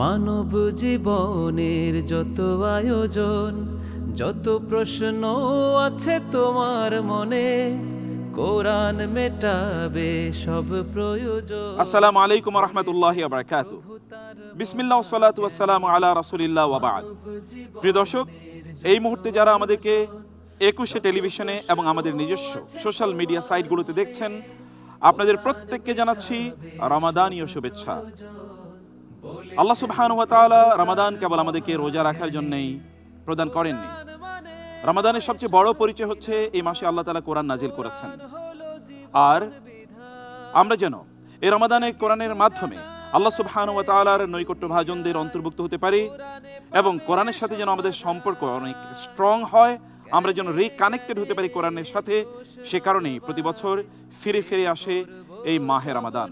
মানব জীবনের যত আয়োজন, যত প্রশ্ন আছে তোমার মনে, কোরআন মেটাবে সব প্রয়োজন। আসসালামু আলাইকুম ওয়া রাহমাতুল্লাহি ওয়া বারাকাতুহু। বিসমিল্লাহ ওয়া সালাতু ওয়া সালামু আলা রাসূলিল্লাহ ওয়া বা'দ। প্রিয় দর্শক, এই মুহূর্তে যারা আমাদেরকে 21শে টেলিভিশনে এবং আমাদের নিজস্ব সোশ্যাল মিডিয়া সাইটগুলোতে দেখছেন, আপনাদের প্রত্যেককে জানাচ্ছি রমাদানীয় শুভেচ্ছা। আল্লাহ সুবহানাহু ওয়া তাআলা রমাদান কেবল আমাদেরকে রোজা রাখার জন্যই প্রদান করেননি। রমাদানের সবচেয়ে বড় পরিচয় হচ্ছে এই মাসে আল্লাহ তাআলা কোরআন নাজিল করেছেন, আর আমরা যেন এই রমাদানে কোরআনের মাধ্যমে আল্লাহ সুবহানাহু ওয়া তাআলার নৈকট্য ভাজনদের অন্তর্ভুক্ত হতে পারি এবং কোরআনের সাথে যেন আমাদের সম্পর্ক অনেক স্ট্রং হয়, আমরা যেন রিকানেক্টেড হতে পারি কোরআনের সাথে। সে কারণেই প্রতি বছর ফিরে ফিরে আসে এই মাহে রমাদান।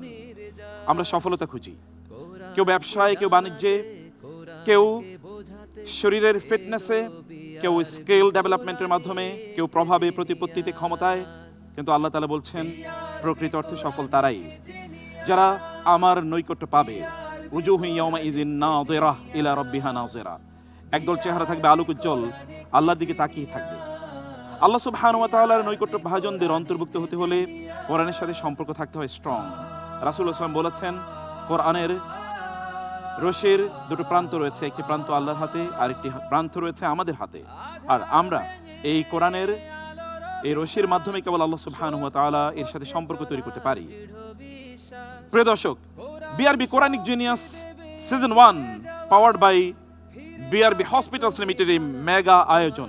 আমরা সফলতা খুঁজি, কেউ ব্যবসায়, কেউ বাণিজ্যে, কেউ শরীরের ফিটনেসে, কেউ স্কিল ডেভেলপমেন্টের মাধ্যমে, কেউ প্রভাবে, প্রতিপত্তিতে, ক্ষমতায়। কিন্তু আল্লাহ তাআলা বলছেন প্রকৃত অর্থে সফল তারাই যারা আমার নৈকট্য পাবে। উজুহু ইয়াওমাইযিন নাযিরাহ ইলা রাব্বিহা নাযিরা। একদল চেহারা থাকবে আলোক উজ্জ্বল, আল্লাহর দিকে তাকিয়ে থাকবে। আল্লাহ সুবহানাহু ওয়া তাআলার নৈকট্য ভাজনদের অন্তর্ভুক্ত হতে হলে কোরআনের সাথে সম্পর্ক থাকতে হয় স্ট্রং। রাসূলুল্লাহ সাল্লাল্লাহু আলাইহি ওয়াসাল্লাম বলেছেন, কোরআনের রশির দুটো প্রান্ত রয়েছে, একটি প্রান্ত আল্লাহর হাতে, আরেকটি প্রান্ত রয়েছে আমাদের হাতে। আর আমরা এই কোরআনের এই রশির মাধ্যমে কেবল আল্লাহ সুবহানাহু ওয়া তাআলা এর সাথে সম্পর্ক তৈরি করতে পারি। প্রিয় দর্শক, BRB Quranic genius season 1 powered by BRB hospitals limited এই মেগা আয়োজন।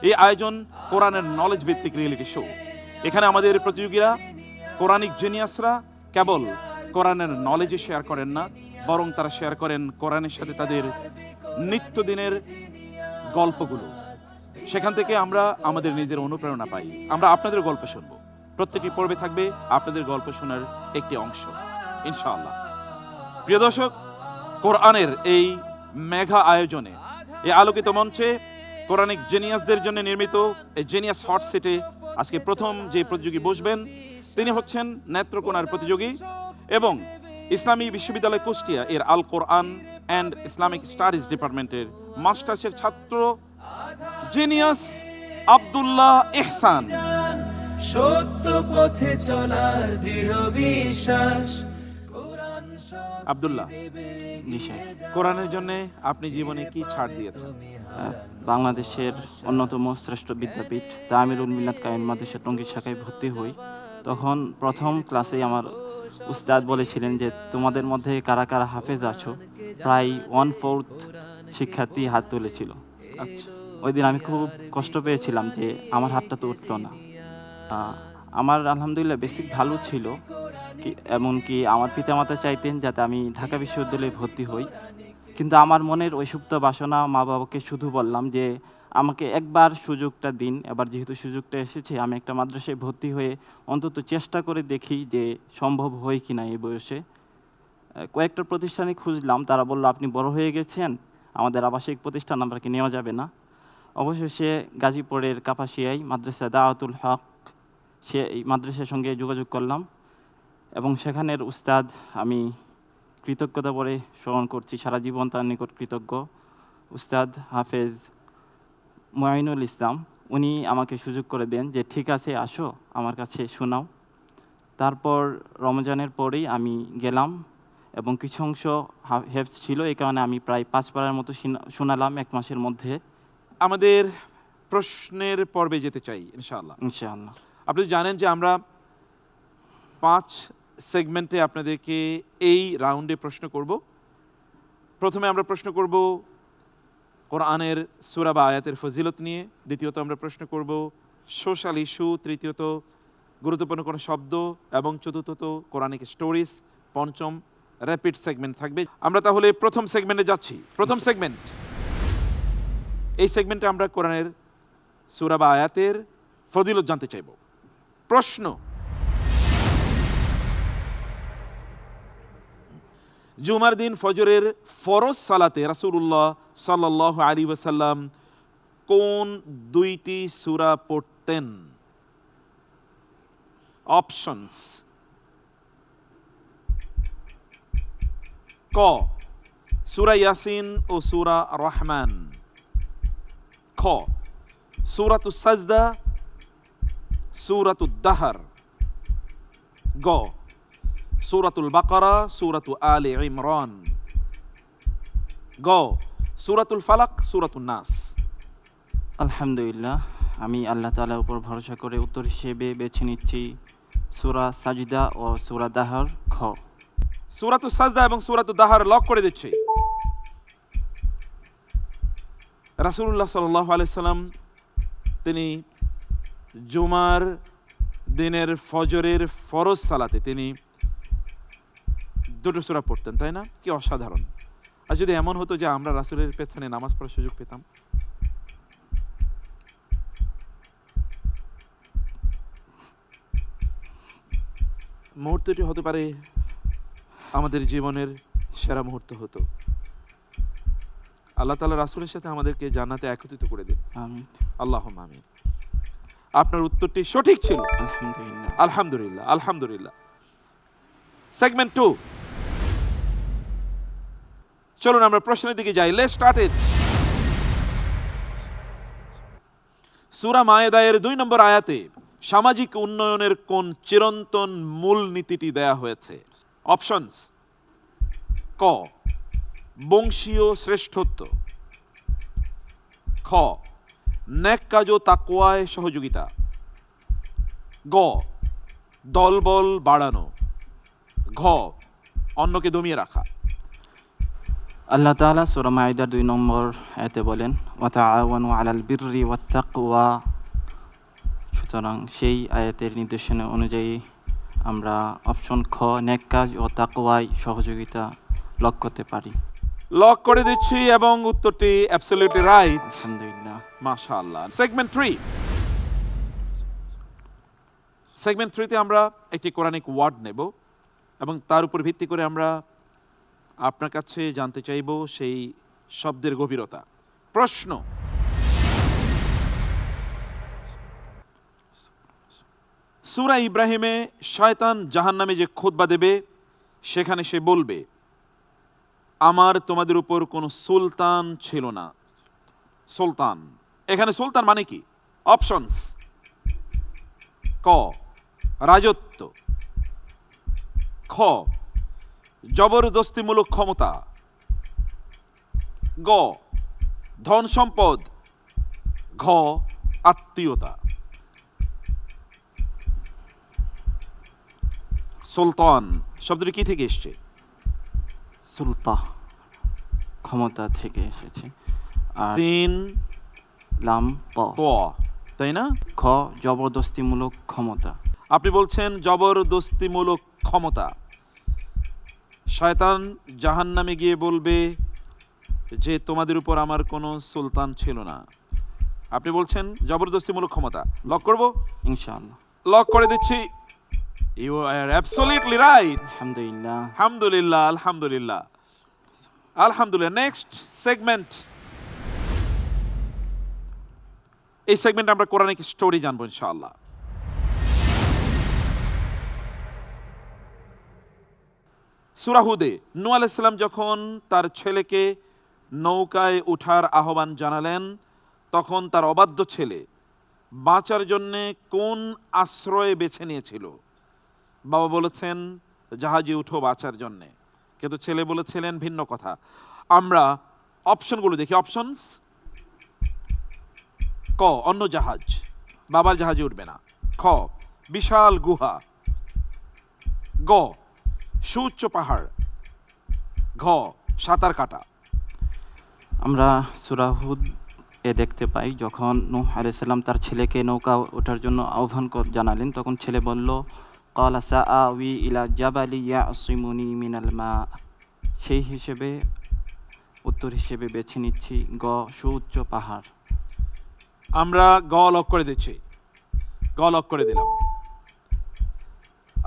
এই আয়োজন কোরআনের নলেজ ভিত্তিক রিয়েলিটি শো। এখানে আমাদের প্রতিযোগীরা, কোরআনিক জিনিয়াসরা কেবল কোরআনের নলেজে শেয়ার করেন না, বরং তারা শেয়ার করেন কোরআনের সাথে তাদের নিত্যদিনের গল্পগুলো। সেখান থেকে আমরা আমাদের নিজের অনুপ্রেরণা পাই। আমরা আপনাদের গল্প শুনবো, প্রত্যেকটি পর্বে থাকবে আপনাদের গল্প শোনার একটি অংশ ইনশাআল্লাহ। প্রিয় দর্শক, কোরআনের এই মেঘা আয়োজনে, এই আলোকিত মঞ্চে কোরআনিক জিনিয়াসদের জন্য নির্মিত এই জিনিয়াস হট সিটে আজকে প্রথম যে প্রতিযোগী বসবেন তিনি হচ্ছেন নেত্রকোনার প্রতিযোগী এবং ইসলামী বিশ্ববিদ্যালয় কুষ্টিয়া এর আল কোরআন অ্যান্ড ইসলামিক স্টাডিজ ডিপার্টমেন্টের মাস্টার্সের ছাত্র জিনিয়াস আব্দুল্লাহ ইহসান। সত্য পথে চলার দৃঢ় বিশ্বাস। আব্দুল্লাহ, কোরআনের জন্য আপনি জীবনে কি ছাড় দিয়েছেন? বাংলাদেশের অন্যতম শ্রেষ্ঠ বিদ্যাপীঠ তামিরুল মিল্লাত কায়েম মাদ্রাসা টঙ্গী শাখায় ভর্তি হই। তখন প্রথম ক্লাসেই আমার উস্তাদ বলেছিলেন যে তোমাদের মধ্যে কারা কারা হাফেজ আছো। প্রায় 1/4 শিক্ষার্থী হাত তুলেছিল। আচ্ছা, ওই দিন আমি খুব কষ্ট পেয়েছিলাম যে আমার হাতটা তো উঠলো না। আমার আলহামদুলিল্লাহ বেসিক ভালো ছিল, এমনকি আমার পিতামাতা চাইতেন যাতে আমি ঢাকা বিশ্ববিদ্যালয়ে ভর্তি হই। কিন্তু আমার মনের ওই সুপ্ত বাসনা, মা বাবাকে শুধু বললাম যে আমাকে একবার সুযোগটা দিন। এবার যেহেতু সুযোগটা এসেছে, আমি একটা মাদ্রাসায় ভর্তি হয়ে অন্তত চেষ্টা করে দেখি যে সম্ভব হয় কি না এই বয়সে। কয়েকটা প্রতিষ্ঠানে খুঁজলাম, তারা বলল আপনি বড় হয়ে গেছেন, আমাদের আবাসিক প্রতিষ্ঠান আপনাকে নেওয়া যাবে না। অবশেষে গাজীপুরের কাপাসিয়ায় মাদ্রাসা দাওয়াতুল হক, সে এই মাদ্রাসার সঙ্গে যোগাযোগ করলাম এবং সেখানের উস্তাদ আমি কৃতজ্ঞতা বলে স্মরণ করছি, সারা জীবন তার নিকট কৃতজ্ঞ। উস্তাদ হাফেজ মুআইনুল ইসলাম, উনি আমাকে সুযোগ করে দেন যে ঠিক আছে আসো আমার কাছে শোনাও। তারপর রমজানের পরেই আমি গেলাম এবং কিছু অংশ হেফজ ছিল, এই কারণে আমি প্রায় 5 পারার মতো শোনালাম 1 মাসের মধ্যে। আমাদের প্রশ্নের পর্বে যেতে চাই ইনশাআল্লাহ। ইনশাআল্লাহ। আপনি জানেন যে আমরা 5 সেগমেন্টে আপনাদেরকে এই রাউন্ডে প্রশ্ন করব। প্রথমে আমরা প্রশ্ন করব কোরআনের সূরা বা আয়াতের ফজিলত নিয়ে, দ্বিতীয়ত আমরা প্রশ্ন করব সোশ্যাল ইস্যু, তৃতীয়ত গুরুত্বপূর্ণ কোনো শব্দ এবং চতুর্থত কোরআনিক স্টোরিজ, পঞ্চম র্যাপিড সেগমেন্ট থাকবে। আমরা তাহলে প্রথম সেগমেন্টে যাচ্ছি। প্রথম সেগমেন্ট, এই সেগমেন্টে আমরা কোরআনের সূরা বা আয়াতের ফজিলত জানতে চাইব। প্রশ্ন, জুমার দিন ফজরের ফরজ সালাতে রাসূলুল্লাহ সাল্লাল্লাহু আলাইহি ওয়াসাল্লাম কোন দুইটি সূরা পড়তেন? অপশনস: ক সূরা ইয়াসিন ও সূরা রহমান, খ সূরাতুস সাজদা, সূরাতুদ দাহর, গ সূরাতুল বাকারা, সূরাতু আলে ইমরান, গ সূরাতুল ফালাক, সূরাতুন নাস। আলহামদুলিল্লাহ, আমি আল্লাহ তাআলার উপর ভরসা করে উত্তর হিসেবে বেছে নিচ্ছি সূরা সাজদা ও সূরা দাহর, খ। সূরাতুস সাজদা এবং সূরাতুদ দাহর লক করে দিচ্ছি। রাসূলুল্লাহ সাল্লাল্লাহু আলাইহি সাল্লাম তিনি জুমার দিনের ফজরের ফরজ সালাতে তিনি দুটো সূরা পড়তেন, তাই না? কি অসাধারণ! আর যদি এমন হতো যে আমরা রাসূলের পেছনে নামাজ পড়ার সুযোগ পেতাম। মুহূর্তটি হতে পারে আমাদের জীবনের সেরা মুহূর্ত হতো। আল্লাহ তাআলা রাসূলের সাথে আমাদেরকে জান্নাতে একত্রিত করে দিন, আমিন। আল্লাহুম্মা আমিন। আপনার উত্তরটি সঠিক ছিল। আলহামদুলিল্লাহ। আলহামদুলিল্লাহ, আলহামদুলিল্লাহ। সেগমেন্ট 2, চলুন আমরা প্রশ্নের দিকে যাই। Let's start it. সূরা মায়েদায়ের 2 নম্বর আয়াতে সামাজিক উন্নয়নের কোন চিরন্তন মূল নীতিটি দেয়া হয়েছে? অপশনস: ক বংশীয় শ্রেষ্ঠত্ব, খ নেক কাজ ও তাকওয়ায় সহযোগিতা, গ দলবল বাড়ানো, ঘ অন্যকে দমিয়ে রাখা। আল্লাহ তাআলা সূরা মাইদার 2 নম্বর আয়াতে বলেন, ওয়া তাআওয়ানু আলাল বিররি ওয়াত তাকওয়া। সুতরাং সেই আয়াতের নির্দেশনা অনুযায়ী আমরা অপশন খ নেক কাজ ও তাকওয়ায় সহযোগিতা লক করতে পারি। লক করে দিচ্ছি এবং উত্তরটি অ্যাবসলিউটলি রাইট। আলহামদুলিল্লাহ। মাশাআল্লাহ। সেগমেন্ট 3, সেগমেন্ট 3 তে আমরা একটি কোরআনিক ওয়ার্ড নেব এবং তার উপর ভিত্তি করে আমরা আপনার কাছে জানতে চাইব সেই শব্দের গভীরতা। প্রশ্ন: সূরা ইব্রাহিমে শয়তান জাহান্নামে যে খুতবা দেবে সেখানে সে বলবে, আমার তোমাদের উপর কোনো সুলতান ছিল না। সুলতান, এখানে সুলতান মানে কি? অপশনস: ক রাজত্ব, খ জবরদস্তিমূলক ক্ষমতা, গ ধন সম্পদ, ঘ আত্মীয়তা। সুলতান শব্দটি কি থেকে এসছে? সুলতা, ক্ষমতা থেকে এসেছে। আর সিন লাম ত, ত, তাই না? খ জবরদস্তিমূলক ক্ষমতা। আপনি বলছেন জবরদস্তিমূলক ক্ষমতা। শয়তান জাহান্নামে গিয়ে বলবে যে তোমাদের উপর আমার কোনো সুলতান ছিল না। আপনি বলছেন জবরদস্তিমূলক ক্ষমতা। লক করব? ইনশাআল্লাহ। লক করে দিচ্ছি। You are absolutely right. আলহামদুলিল্লাহ। আলহামদুলিল্লাহ, আলহামদুলিল্লাহ, আলহামদুলিল্লাহ। Next segment. এই সেগমেন্টে আমরা কোরআনিক স্টোরি জানবো ইনশাআল্লাহ। সূরা হুদে নূহ আলাইহিস সালাম যখন তার ছেলেকে নৌকায় ওঠার আহ্বান জানালেন, তখন তার অবাধ্য ছেলে বাঁচার জন্যে কোন আশ্রয় বেছে নিয়েছিল? বাবা বলেছেন জাহাজে উঠো বাঁচার জন্যে, কিন্তু ছেলে বলেছিলেন ভিন্ন কথা। আমরা অপশনগুলো দেখি। অপশনস: ক অন্য জাহাজ, বাবার জাহাজে উঠবে না, খ বিশাল গুহা, গ সুউচ্চ পাহাড়, ঘ সাঁতার কাটা। আমরা সূরা হুদ এ দেখতে পাই যখন নূহ আলাইহিস সালাম তার ছেলেকে নৌকা ওঠার জন্য আহ্বান জানালেন, তখন ছেলে বলল, ক্বালা সাআওয়ি ইলা জাবালি ইয়াসিমুনি মিনাল মা। সেই হিসেবে উত্তর হিসেবে বেছে নিচ্ছি গ সুউচ্চ পাহাড়। আমরা গ লক করে দিচ্ছি। গ লক করে দিলাম।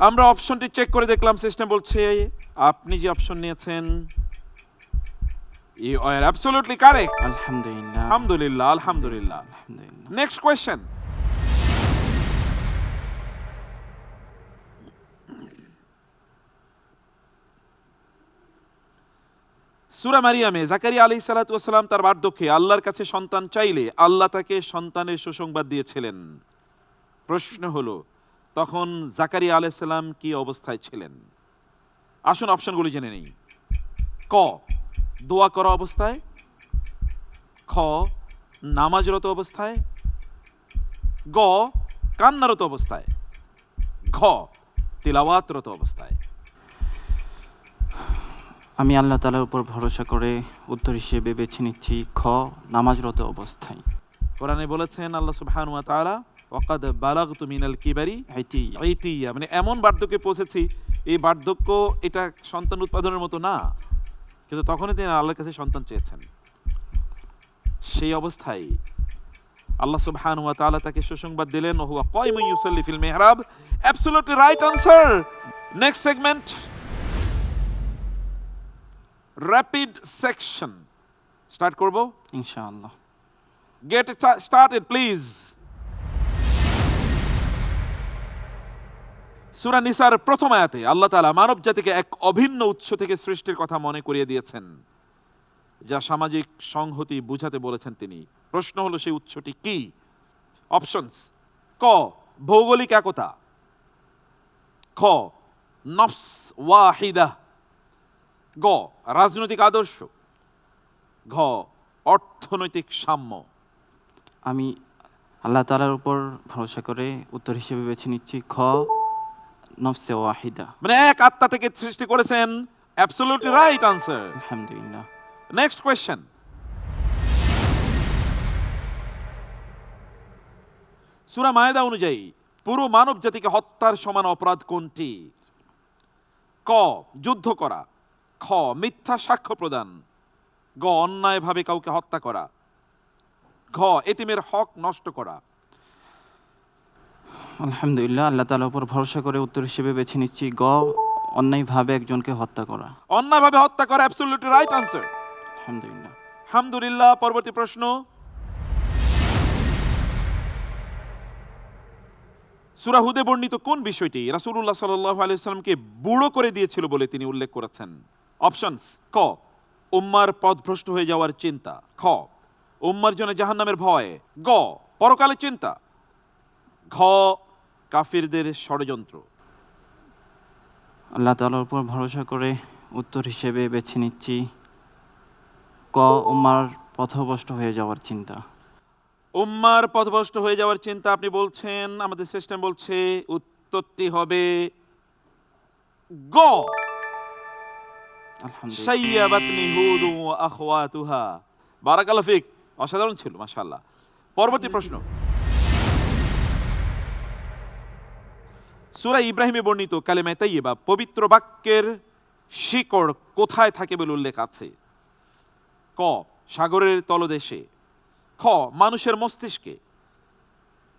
আমরা অপশনটি চেক করে দেখলাম, সিস্টেম বলছে আপনি যে অপশন নিয়েছেন ইউ আর অ্যাবসলিউটলি কারেক্ট। আলহামদুলিল্লাহ। আলহামদুলিল্লাহ, আলহামদুলিল্লাহ। আলহামদুলিল্লাহ। Next question. সূরা মারিয়ামে জাকারিয়া আলাইহিস সালাতু ওয়াস সালাম তার বার্ধক্যে আল্লাহর কাছে সন্তান চাইলে আল্লাহ তাকে সন্তানের সুসংবাদ দিয়েছিলেন। প্রশ্ন হলো তখন জাকারিয়া আলাইহিস সালাম কি অবস্থায় ছিলেন? আসুন অপশনগুলি জেনে নেই। ক, দোয়া করা অবস্থায়। খ, নামাজরত অবস্থায়। গ, কান্নারত অবস্থায়। ঘ, তিলাওয়াতরত অবস্থায়। আমি আল্লাহ তাআলার উপর ভরসা করে উত্তর হিসেবে বেছে নিচ্ছি খ, নামাজরত অবস্থায়। কোরআনে বলেছেন আল্লাহ সুবহানাহু ওয়া তাআলা ওয়াকাদ বালাগতু মিনাল কিবারি আইতিয়া। ইতিয়া, মানে এমন বার্ধক্যে পৌঁছেছি, এই বার্ধক্য এটা সন্তান উৎপাদনের মতো না, কিন্তু তখনই তিনি আল্লাহর কাছে সন্তান চেয়েছেন। সেই অবস্থায় আল্লাহ সুবহানাহু ওয়া তাআলা তাকে সুসংবাদ দিলেন, ওয়া হুয়া কায়িমুন ইউসাল্লি ফিল মিহরাব। Absolutely right answer. Next segment, rapid section start করব। ইনশাআল্লাহ। Get started please. সূরা নিসার প্রথম আয়াতে আল্লাহ তাআলা মানব জাতিকে এক অভিন্ন উৎস থেকে সৃষ্টির কথা মনে করিয়ে দিয়েছেন, যা সামাজিক সংহতি বুঝাতে বলেছেন তিনি। প্রশ্ন হলো সেই উৎসটি কি? অপশনস: ক, ভৌগোলিক একতা। খ, নফস ওয়াহিদা। গ, রাজনৈতিক আদর্শ। ঘ, অর্থনৈতিক সাম্য। আমি আল্লাহ তাআলার উপর ভরসা করে উত্তর হিসেবে বেছে নিচ্ছি খ, নফসে ওয়াহিদা। মানে এক আত্মা থেকে সৃষ্টি করেছেন। Absolutely right answer. আলহামদুলিল্লাহ। Next question. সূরা মায়েদা অনুযায়ী পুরো মানব জাতিকে হত্যার সমান অপরাধ কোনটি? ক, যুদ্ধ করা। খ, মিথ্যা সাক্ষ্য প্রদান। গ, অন্যায়ভাবে কাউকে হত্যা করা। ঘ, এতিমের হক নষ্ট করা। আলহামদুলিল্লাহ, আল্লাহ তাআলার উপর ভরসা করে উত্তর হিসেবে বেছে নিচ্ছি গ, অন্যায়ভাবে একজনকে হত্যা করা। অন্যায়ভাবে হত্যা করা অ্যাবসলিউটলি রাইট আনসার। আলহামদুলিল্লাহ। আলহামদুলিল্লাহ। পরবর্তী প্রশ্ন। সূরা হুদে বর্ণিত কোন বিষয়টি রাসূলুল্লাহ সাল্লাল্লাহু আলাইহি ওয়াসাল্লামকে বুড়ো করে দিয়েছিল বলে তিনি উল্লেখ করেছেন? অপশনস: ক, উম্মার পথভ্রষ্ট হয়ে যাওয়ার চিন্তা। খ, উম্মার জন্য জাহান্নামের ভয়। গ, পরকালের চিন্তা। ঘ, কাফিরদের ষড়যন্ত্র। আল্লাহ তাআলার উপর ভরসা করে উত্তর হিসেবে বেছে নিচ্ছি ক, উম্মার পথভ্রষ্ট হয়ে যাওয়ার চিন্তা। উম্মার পথভ্রষ্ট হয়ে যাওয়ার চিন্তা আপনি বলছেন, আমাদের সিস্টেম বলছে উত্তরটি হবে গ, আলহামদুলিল্লাহ। শাইয়াবাতনি হুদ ওয়া আখওয়াতুহা। বারাকাল্লাহু ফিক, অসাধারণ ছিল, মাশাআল্লাহ। পরবর্তী প্রশ্ন। সূরা ইব্রাহিমে বর্ণিত কালেমায়ে তাইয়্যিবা পবিত্র বাক্যের শিকড় কোথায় থাকে বলে উল্লেখ আছে? ক, সাগরের তলদেশে। খ, মানুষের মস্তিষ্কে।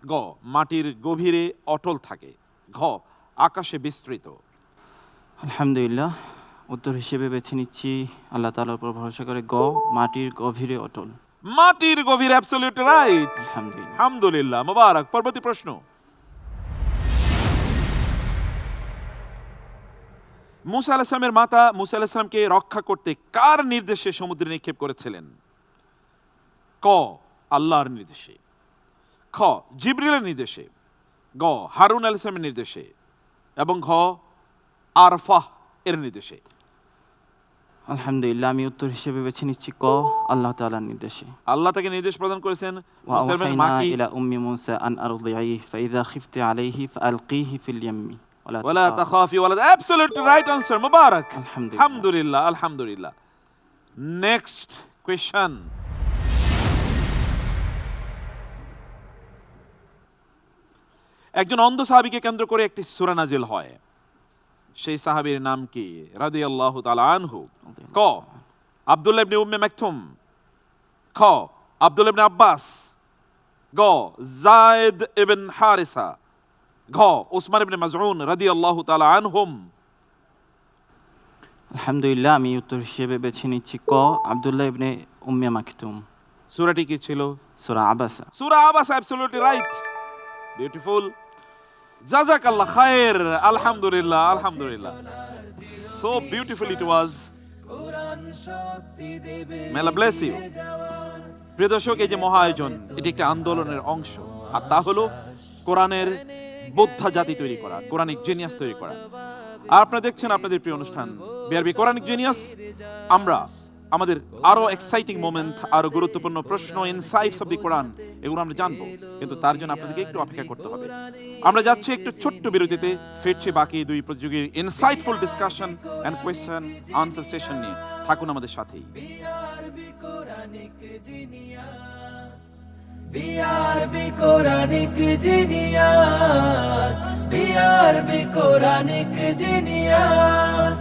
গ, মাটির গভীরে অটল থাকে। ঘ, আকাশে বিস্তৃত। আলহামদুলিল্লাহ, উত্তর হিসেবে বেছে নিচ্ছি আল্লাহ তাআলার উপর ভরসা করে গ, মাটির গভীরে অটল। মাটির গভীরে অ্যাবসলিউটলি রাইট। আলহামদুলিল্লাহ। আলহামদুলিল্লাহ, মোবারক। পরবর্তী প্রশ্ন। মুসা আলাইহিস সালামের মাতা মুসা আলাইহিস সালামকে রক্ষা করতে কার নির্দেশে সমুদ্রে নিক্ষেপ করেছিলেন? ক, আল্লাহর নির্দেশে। খ, জিবরিলের নির্দেশে। গ, হারুন আলাইহিস সালামের নির্দেশে। এবং ঘ, আরফাহ এর নির্দেশে। আলহামদুলিল্লাহ, আমি উত্তর হিসেবে বেছে নিচ্ছি ক, আল্লাহ তাআলার নির্দেশে। আল্লাহ তাকে নির্দেশ প্রদান করেছেন। মুসা আলাইহিস সালামের মা ওয়াওহাইনা কি? ইলা উম্মি মুসা আন আরদিহি ফাইযা খিফতি আলাইহি ফাআলকিহি ফিল ইয়াম্মি ওয়ালা তাখাফি ওয়ালা। অ্যাবসলিউটলি রাইট আনসার, মোবারক। আলহামদুলিল্লাহ। আলহামদুলিল্লাহ, আলহামদুলিল্লাহ। Next question. একজন অন্ধ সাহাবীকে কেন্দ্র করে একটি সূরা নাজিল হয়, সেই সাহাবীর নাম কি? রাদিয়াল্লাহু তাআলা আনহু। ক, আব্দুল্লাহ ইবনে উম্মে মাকতুম। খ, আব্দুল্লাহ ইবনে আব্বাস। গ, যায়েদ ইবনে হারিসা। ঘ উসমান ইবনে মাজউন রাদিয়াল্লাহু তাআলা আনহুম। আলহামদুলিল্লাহ, আমি উত্তর হিসেবে বেছে নিচ্ছি ক আব্দুল্লাহ ইবনে উম্মে মাকতুম। সূরাটি কি ছিল? সূরা আবাসা। সূরা আবাস, অ্যাবসলিউটলি রাইট, বিউটিফুল, জাযাকাল্লাহ খায়ের, আলহামদুলিল্লাহ আলহামদুলিল্লাহ, so beautiful it was, may আল্লাহ ব্লেস ইউ। প্রিয় দর্শক, এই যে মহা আয়োজন, এটি একটি আন্দোলনের অংশ, আর তা হলো কোরআনের বোদ্ধা জাতি তৈরি করা, কোরআনিক জিনিয়াস তৈরি করা। আর আপনারা দেখছেন আপনাদের প্রিয় অনুষ্ঠান বিআরবি কোরআনিক জিনিয়াস। আমরা আমাদের আরো এক্সাইটিং মোমেন্ট, আরো গুরুত্বপূর্ণ প্রশ্ন, ইনসাইটস অফ দি কোরআন, এগুলো আমরা জানবো, কিন্তু তার জন্য আপনাদেরকে একটু অপেক্ষা করতে হবে। আমরা যাচ্ছি একটু ছোট্ট বিরতিতে, ফিরছি বাকি দুই প্রতিযোগীর insightful discussion and question answer session নিয়ে। থাকুন আমাদের সাথেই। BRB Quranic genius, BRB Quranic genius.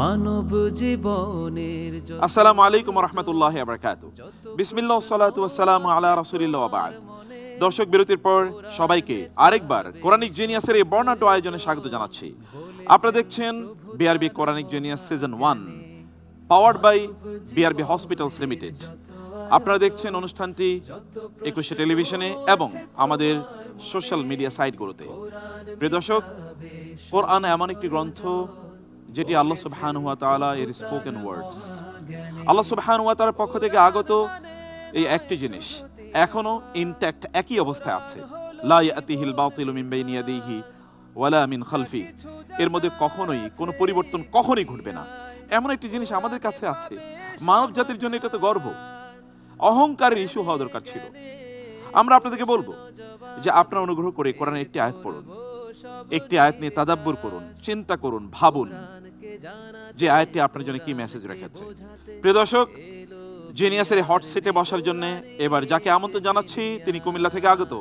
মানব জীবনের আসসালামু আলাইকুম ওয়া রাহমাতুল্লাহি ওয়া বারাকাতুহু। বিসমিল্লাহ ওয়াসসালাতু ওয়াসসালামু আলা রাসূলিল্লাহ ওয়া বা'দ। দর্শক, বিরতির পর সবাইকে আরেকবার কোরআনিক জিনিয়াসের এই বর্ণাঢ্য আয়োজনে স্বাগত জানাচ্ছি। আপনারা দেখছেন BRB Quranic genius season 1, powered by BRB hospitals limited. আপনারা দেখছেন অনুষ্ঠানটি 21 টেলিভিশনে এবং আমাদের সোশ্যাল মিডিয়া সাইটগুলোতে। প্রিয় দর্শক, কোরআন এমন একটি গ্রন্থ যেটি আল্লাহ সুবহানাহু ওয়া তাআলা এর স্পোকেন ওয়ার্ডস, আল্লাহ সুবহানাহু ওয়া তাআলার পক্ষ থেকে আগত এই একটি জিনিস এখনো ইনট্যাক্ট, একই অবস্থায় আছে। লা ইয়াতিহিল বাতিলু মিন বাইনি ইয়াদিহি ওয়ালা মিন খালফি। এর মধ্যে কখনোই কোনো পরিবর্তন কখনোই ঘটবে না। এমন একটি জিনিস আমাদের কাছে আছে, মানব জাতির জন্য এটা তো গর্ব, অহংকারের ইস্যু হওয়া দরকার ছিল। আমরা আপনাদেরকে বলবো যে আপনারা অনুগ্রহ করে কোরআনের একটি আয়াত পড়ুন, একটি আয়াত নিয়ে তাদাব্বুর করুন, চিন্তা করুন, ভাবুন যে আয়াতটি আপনার জন্য কি মেসেজ রেখেছে। প্রিয় দর্শক, জিনিয়াসের হট সিটে বসার জন্য এবার যাকে আমন্ত্রণ জানাচ্ছি, তিনি কুমিল্লা থেকে আগত,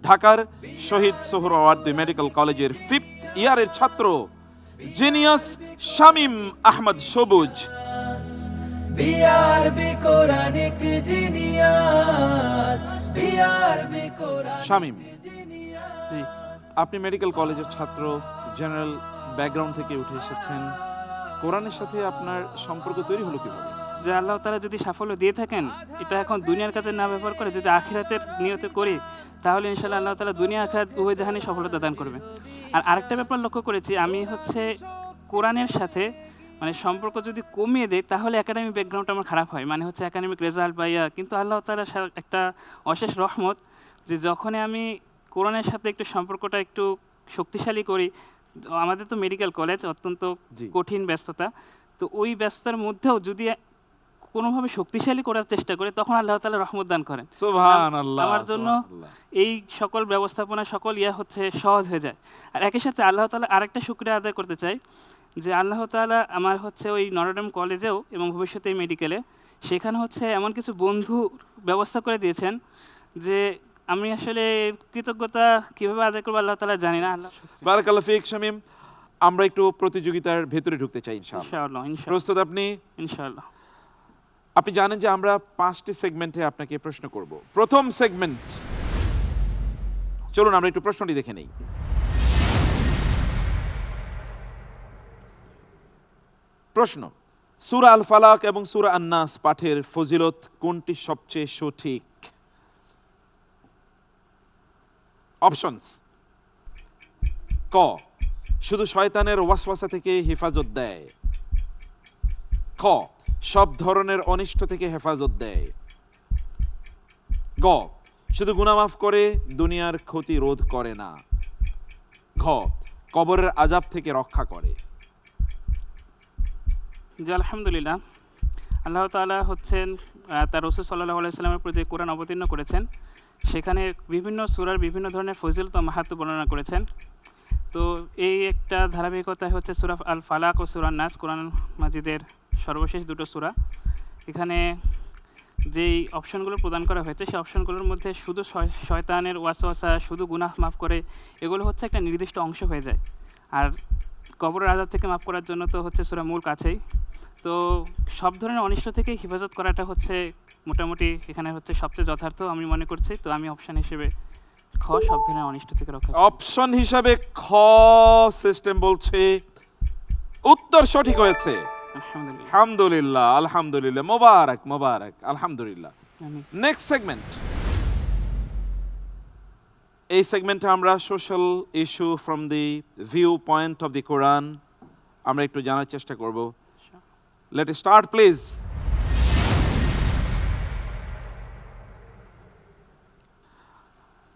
ঢাকার শহীদ সোহরাওয়ার্দী মেডিকেল কলেজের 5th ইয়ারের ছাত্র জিনিয়াস শামীম আহমদ সবুজ। BRB Quranic genius, BRB Quranic Shamim, আপনি মেডিকেল কলেজের ছাত্র, জেনারেল ব্যাকগ্রাউন্ড থেকে উঠে এসেছেন, কোরআনের সাথে আপনার সম্পর্ক তৈরি হলো কিভাবে? যে আল্লাহ তাআলা যদি সাফল্য দিয়ে থাকেন, এটা এখন দুনিয়ার কাছে না ব্যবহার করে যদি আখিরাতের নিয়তে করি, তাহলে ইনশাআল্লাহ আল্লাহ তাআলা দুনিয়া আখিরাত উভয় জাহানে সফলতা দান করবে। আর আরেকটা ব্যাপার লক্ষ্য করেছি, আমি কোরআনের সাথে সম্পর্ক যদি কমিয়ে দেয়, তাহলে একাডেমিক ব্যাকগ্রাউন্ড আমার খারাপ হয়, একাডেমিক রেজাল্ট পাইয়া। কিন্তু আল্লাহ তাআলা একটা অশেষ রহমত, যে যখনই আমি কোরআনের সাথে একটু সম্পর্কটা একটু শক্তিশালী করি, আমাদের তো মেডিকেল কলেজ, অত্যন্ত কঠিন ব্যস্ততা, তো ওই ব্যস্ততার মধ্যেও যদি কোনোভাবে শক্তিশালী করার চেষ্টা করে, তখন আল্লাহ তাআলা রহমত দান করেন। সুবহানাল্লাহ। আমার জন্য এই সকল ব্যবস্থাপনা, সকল সহজ হয়ে যায়। আর একই সাথে আল্লাহ তাআলা আরেকটা শুকরিয়া আদায় করতে চাই, যে আল্লাহ তাআলা আমার ওই নটরডেম কলেজেও এবং ভবিষ্যতে মেডিকেলে, সেখানে এমন কিছু বন্ধু ব্যবস্থা করে দিয়েছেন, যে আমি আসলে কৃতজ্ঞতা কিভাবে আদায় করবো আল্লাহ তাআলা জানি না। আল্লাহ বারাকাল্লাহ ফিক শামীম। আমরা একটু প্রতিযোগিতার ভেতরে ঢুকতে চাই ইনশাআল্লাহ। ইনশাআল্লাহ। প্রস্তুত আপনি? ইনশাআল্লাহ। আপনি জানেন যে আমরা 5টি সেগমেন্টে আপনাকে প্রশ্ন করব। প্রথম সেগমেন্ট, চলুন আমরা একটু প্রশ্নটি দেখে নেই। প্রশ্ন, সূরা আল ফালাক এবং সূরা আন-নাস পাঠের ফজিলত কোনটি সবচেয়ে সঠিক? অপশনস: ক, শুধু শয়তানের ওয়াসওয়াসা থেকে হেফাজত দেয়। খ, সব ধরনের অনিষ্ট থেকে হেফাজত দেয়। গ, শুধু গুনাহ মাফ করে, দুনিয়ার ক্ষতি রোধ করে না। ঘ, কবরের আযাব থেকে রক্ষা করে। জি, আলহামদুলিল্লাহ। আল্লাহ তাআলা তার রাসূল সাল্লাল্লাহু আলাইহি ওয়াসাল্লামের প্রতি কোরআন অবতীর্ণ করেছেন, সেখানে বিভিন্ন সূরার বিভিন্ন ধরনের ফজিলত ও মাহাত্ম্য বর্ণনা করেছেন। তো এই একটা ধারাবাহিকতায় সূরা আল ফালাক ও সূরা নাস কোরআন মাজিদের সর্বশেষ দুটো সূরা। এখানে যেই অপশনগুলো প্রদান করা হয়েছে সেই অপশনগুলোর মধ্যে শুধু শয়তানের ওয়াসওয়াসা, শুধু গুনাহ মাফ করে, এগুলো হচ্ছে একটা নির্দিষ্ট অংশ হয়ে যায়। আর কবরের আযাব থেকে মাফ করার জন্য তো হচ্ছে সূরা মূল কাছেই। তো সব ধরনের অনিষ্ট থেকে হেফাজত করাটা হচ্ছে মোটামুটি এখানে হচ্ছে সবচেয়ে যথার্থ আমি মনে করছি। তো আমি অপশন হিসেবে খ, সব ধরনের অনিষ্ট থেকে রক্ষা। অপশন হিসাবে খ সিস্টেম বলছে উত্তর সঠিক হয়েছে। আলহামদুলিল্লাহ। আলহামদুলিল্লাহ, আলহামদুলিল্লাহ, মোবারক মোবারক, আলহামদুলিল্লাহ। আমিন। Next segment. এই সেগমেন্টে আমরা social issue from the viewpoint of the Quran আমরা একটু জানার চেষ্টা করব। Let start please.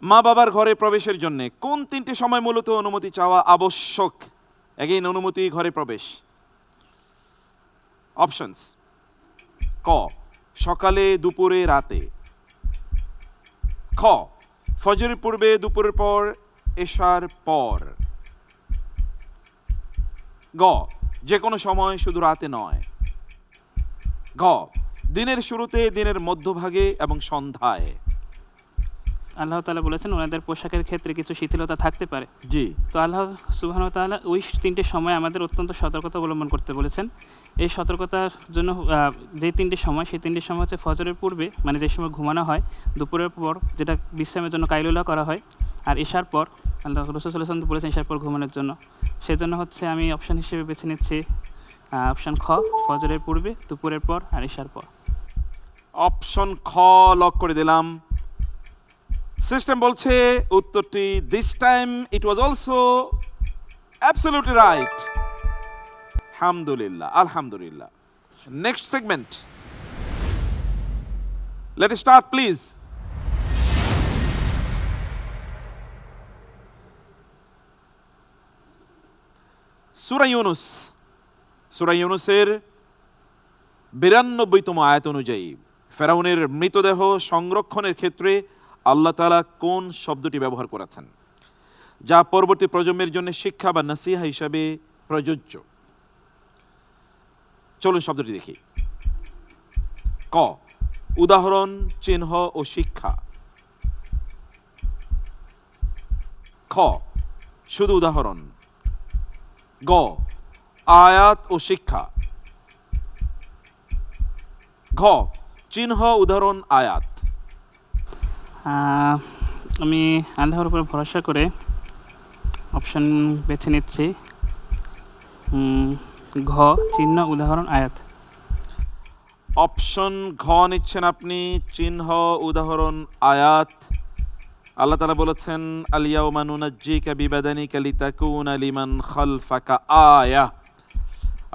মা বাবার ঘরে প্রবেশের জন্য কোন তিনটি সময় মূলত অনুমতি চাওয়া আবশ্যক? এগেইন অনুমতি ঘরে প্রবেশ। অপশনস: ক, সকালে, দুপুরে, রাতে। খ, ফজরের পূর্বে, দুপুরের পর, এশার পর। গ, যে কোনো সময়, শুধু রাতে নয়। ঘ, দিনের শুরুতে, দিনের মধ্যভাগে এবং সন্ধ্যায়। আল্লাহ তাআলা বলেছেন ওনাদের পোশাকের ক্ষেত্রে কিছু শিথিলতা থাকতে পারে। জি। তো আল্লাহ সুবহানাহু ওয়া তাআলা ওই তিনটে সময় আমাদের অত্যন্ত সতর্কতা অবলম্বন করতে বলেছেন। এই সতর্কতার জন্য যে তিনটে সময়, সেই তিনটে সময় হচ্ছে ফজরের পূর্বে, মানে যে সময় ঘুমানো হয়, দুপুরের পর যেটা বিশ্রামের জন্য কাইলুলা করা হয়, আর ঈশার পর। আল্লাহ রাসূল সাল্লাল্লাহু আলাইহি ওয়াসাল্লাম বলেছেন ঈশার পর ঘুমানোর জন্য। সেজন্য হচ্ছে আমি অপশন হিসেবে বেছে নিচ্ছি অপশন খ, ফজরের পূর্বে, দুপুরের পর আর ঈশার পর। অপশন খ লক করে দিলাম। সিস্টেম বলছে উত্তরটি this time it was also absolutely right. আলহামদুলিল্লাহ, আলহামদুলিল্লাহ। Next segment. Let start please. সূরা ইউনুস, সূরা ইউনুসের 92তম আয়াত অনুযায়ী ফেরাউনের মৃতদেহ সংরক্ষণের ক্ষেত্রে আল্লাহ তাআলা কোন শব্দটি ব্যবহার করেছেন, যা পরবর্তী প্রজন্মের জন্য শিক্ষা বা নসিহা হিসাবে প্রযোজ্য? চলুন শব্দটি দেখি। ক, উদাহরণ, চিহ্ন ও শিক্ষা। খ, শুধু উদাহরণ। গ, আয়াত ও শিক্ষা। ঘ, চিহ্ন, উদাহরণ, আয়াত। আমি আল্লাহর উপর ভরসা করে অপশন বেছে নিচ্ছি ঘ, চিহ্ন, উদাহরণ, আয়াত। অপশন ঘ নিচ্ছেন আপনি, চিহ্ন, উদাহরণ, আয়াত। আল্লাহ তাআলা বলেছেন আল-ইয়াওমা নুনাজ্জিকা বিবাদানিকা লিতাকুনা লিমান খালফাকা আয়া।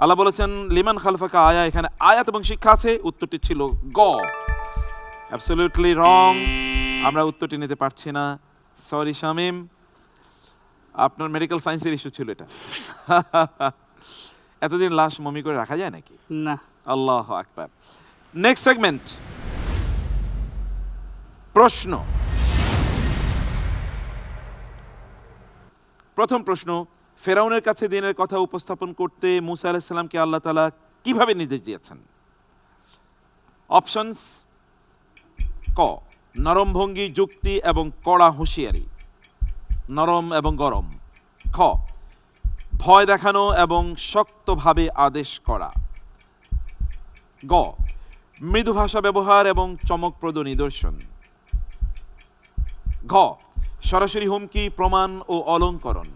আল্লাহ বলেছেন লিমান খালফাকা আয়া, এখানে আয়াত এবং শিক্ষা আছে। উত্তরটি ছিল গ। অ্যাবসলিউটলি রং। আমরা উত্তরটি নিতে পারছি না, সরি শামীম, আপনার মেডিকেল সায়েন্সের ইস্যু ছিল এটা। এতদিন লাশ মমি করে রাখা যায় নাকি? না। আল্লাহু আকবার। Next segment. প্রশ্ন। প্রথম প্রশ্ন, ফেরাউনের কাছে দিনের কথা উপস্থাপন করতে মূসা আলাইহিস সালামকে আল্লাহ তাআলা কিভাবে নির্দেশ দিয়েছেন? অপশনস: ক, নরম ভঙ্গি, যুক্তি এবং কড়া হুঁশিয়ারি, নরম এবং গরম। খ, ভয় দেখানো এবং শক্তভাবে আদেশ করা। গ, মৃদু ভাষা ব্যবহার এবং চমকপ্রদ নিদর্শন। ঘ, সরাসরি হুমকি, প্রমাণ ও অলঙ্করণ।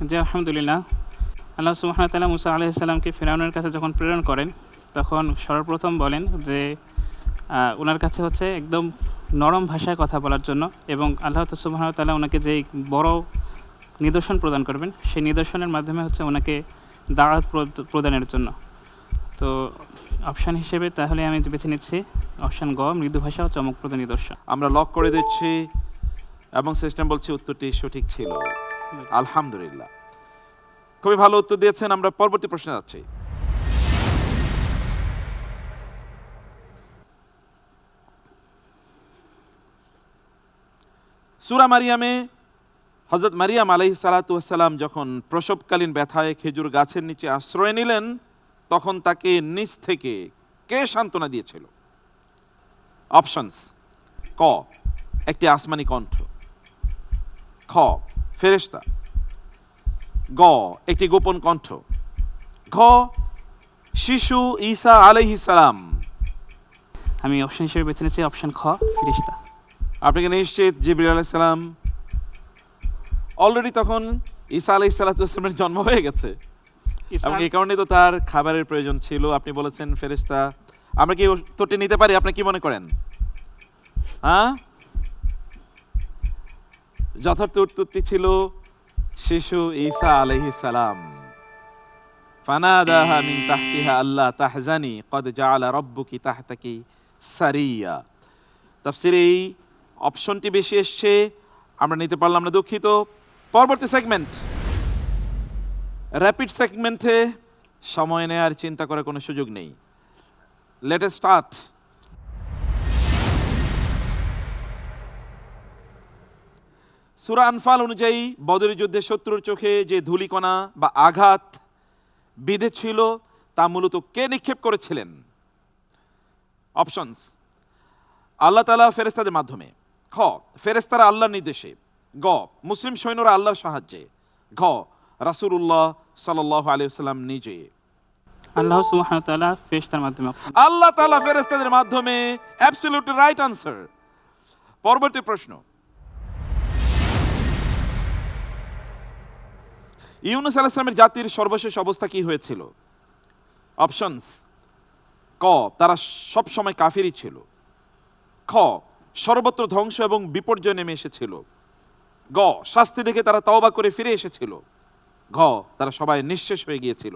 জি, আলহামদুলিল্লাহ। আল্লাহ সুবহানাহু ওয়া তাআলা মুসা আলাইহিস সালামকে ফিরআউনের কাছে যখন প্রেরণ করেন, তখন সর্বপ্রথম বলেন যে ওনার কাছে হচ্ছে একদম নরম ভাষায় কথা বলার জন্য, এবং আল্লাহ সুবহানাহু ওয়া তাআলা ওনাকে যে বড় নিদর্শন প্রদান করবেন, সেই নিদর্শনের মাধ্যমে হচ্ছে ওনাকে দাওয়াত প্রদানের জন্য। তো অপশান হিসেবে তাহলে আমি বেছে নিচ্ছি অপশান গ, মৃদু ভাষা ও চমকপ্রদ নিদর্শন। আমরা লক করে দিচ্ছি এবং সিস্টেম বলছে উত্তরটি সঠিক ছিল। আলহামদুলিল্লাহ, খুবই ভালো উত্তর দিয়েছেন। আমরা পরবর্তী প্রশ্নে যাচ্ছি। সূরা মারিয়ামে হযরত মারিয়াম আলাইহিস সালাতু ওয়াস সালাম যখন প্রসবকালীন ব্যথায় খেজুর গাছের নিচে আশ্রয় নিলেন, তখন তাকে নিচ থেকে কে সান্ত্বনা দিয়েছিল? অপশনস: ক, একটি আসমানি কণ্ঠ; খ, ফেরেশতা; গ, একটি গোপন কণ্ঠ; ঘ, শিশু ঈসা আলাইহিস সালাম। আমি অপশন হিসেবে বেছে নিয়েছি অপশন খ, ফেরেশতা। আপনি কি নিশ্চিত জিবরিল আলাইহিস সালাম? অলরেডি তখন ঈসা আলাইহিস সালামের জন্ম হয়ে গেছে এবং এই কারণে তো তার খাবারের প্রয়োজন ছিল। আপনি বলেছেন ফেরেশতা। আমরা কি উত্তরটি নিতে পারি? আপনি কি মনে করেন? হ্যাঁ, যথার্থ উত্তরটি ছিল শিশু ঈসা আলাইহিস সালাম। ফানাদাহা মিন তাহতিহা আল্লা তাহজানি কদ জাআলা রাব্বুকি তাহতাকি সারিয়া। তাফসীরে এই অপশনটি বেশি এসছে, আমরা নিতে পারলাম না, দুঃখিত। পরবর্তী সেগমেন্ট, র্যাপিড সেগমেন্টে সময় নেওয়ার চিন্তা করার কোনো সুযোগ নেই। Let us start. সূরা আনফাল অনুযায়ী বদরের যুদ্ধে শত্রুর চোখে যে ধূলিকণা বা আঘাত বিঁধেছিল তা মূলত কে নিক্ষেপ করেছিলেন? অপশনস: আল্লাহ তাআলা ফেরেশতাদের মাধ্যমে; খ, ফেরেশতারা আল্লাহর নির্দেশে; গ, মুসলিম সৈন্যরা আল্লাহর সাহায্যে; ঘ, রাসূলুল্লাহ সাল্লাল্লাহু আলাইহি ওয়াসাল্লাম নিজে। আল্লাহ সুবহানাহু ওয়া তাআলা ফেরেশতার মাধ্যমে। আল্লাহ তাআলা ফেরেশতাদের মাধ্যমে, অ্যাবসলিউটলি রাইট আনসার। পরবর্তী প্রশ্ন, ইউনূস আলাইহিস সালামের জাতির সর্বশেষ অবস্থা কি হয়েছিল? অপশনস: ক, তারা সব সময় কাফিরই ছিল; খ, সর্বত্র ধ্বংস এবং বিপর্যয় নেমে এসেছিল; গ, শাস্তি দেখে তারা তওবা করে ফিরে এসেছিল; ঘ, তারা সবাই নিঃশেষ হয়ে গিয়েছিল।